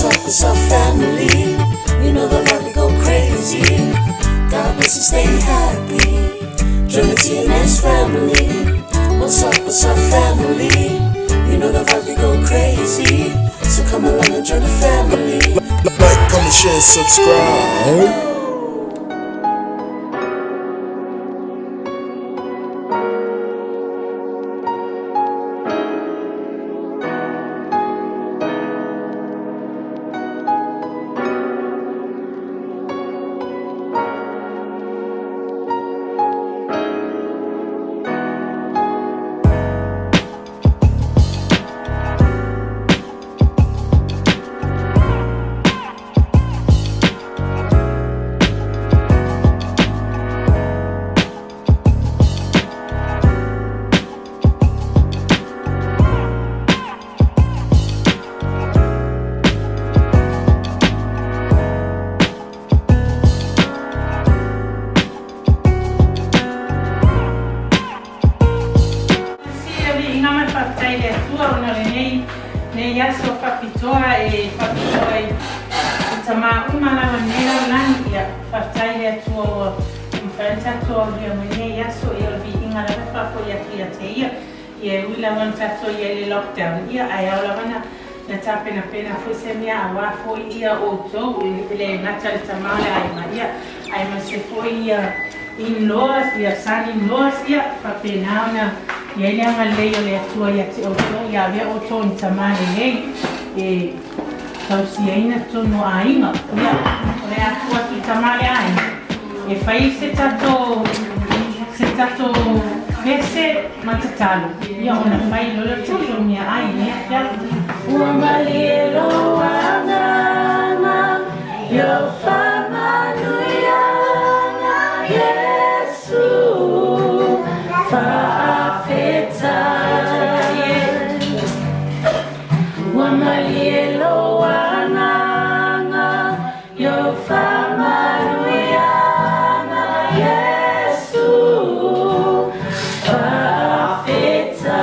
What's up, family? You know the vibe, we go crazy. God bless you, stay happy. Join the TNS family. What's up, family? You know the vibe, we go crazy. So come along and join the family. Like, comment, share, and subscribe. Yaso papitoa papitoa tama umala wanera nani ya fataya tuo mfanta tuo ya mwenye yaso elvi ingala papo ya kiateia ye wila wantato ye lockdown ya ayala wana natape na pena fusemia awafo ya oto ile natal tamala aimaia aimasefoia in-laws ya son in-laws ya papenauna ya ile angaleyo le atua ya te oto ya vea oto ntamale hei tausia ina tono ainga ya le atua tu tamale ainga fai se tato vese matatalo ya ona fai lola tuto mia ainga ya uamalielo wangana yo fama nuyana Yesu Wamalielo wananga yo fama nuyana Yesu fafeta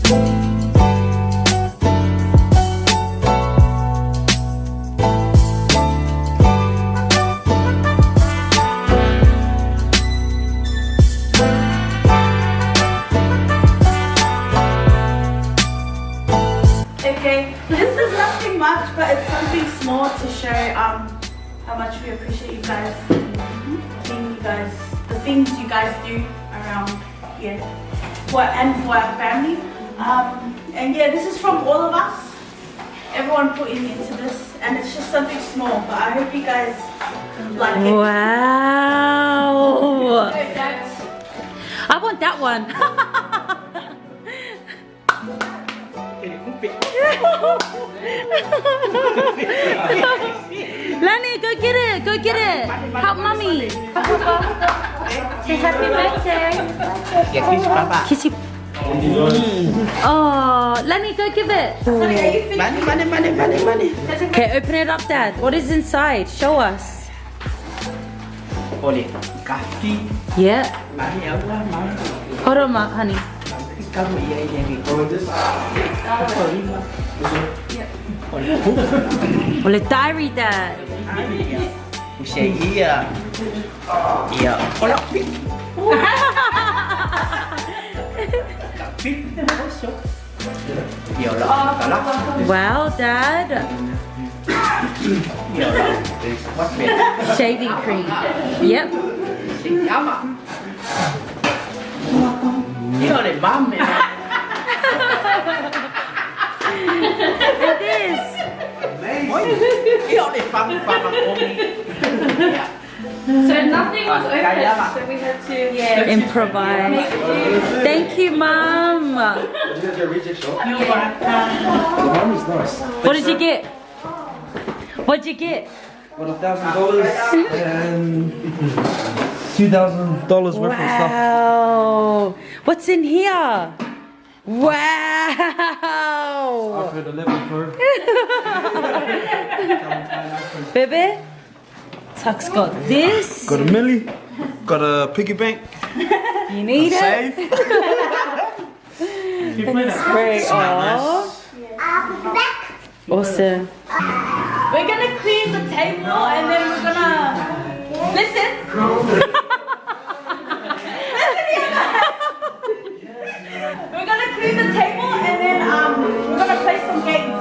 Okay, this is nothing much, but it's something small to show how much we appreciate you guys. The things you guys do around here, and for our family. And yeah, this is from all of us. Everyone put in into this, and it's just something small, but I hope you guys like it. Wow. I want that one. Lani, go get it. Go get it. Help mommy. Say happy birthday. Kiss you. Oh, Lani, go give it. Money. Okay, open it up, Dad. What is inside? Show us. Yeah. Hold on, honey. Well, a diary, Dad. Wow, Dad. Shaving cream. Yep. It is. So nothing was open, so we had to Improvise. Thank you, Mom. What did you get? What'd you get? $1,000 and $2,000 worth of stuff. Wow. What's in here? Wow. After the level curve. Baby, Tuxx got this. Got a milli. Got a piggy bank. You need it. Save. Spray off. Awesome. We're gonna clean the table and then we're gonna listen. We're gonna clean the table and then we're gonna play some games.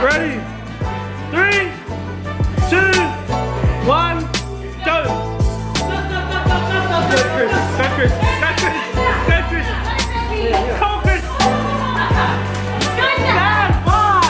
Ready? 3, 2, 1, go! Go Chris! Go Chris! Go Chris! Go Chris! Go Chris! Stand! 1,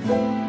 Thank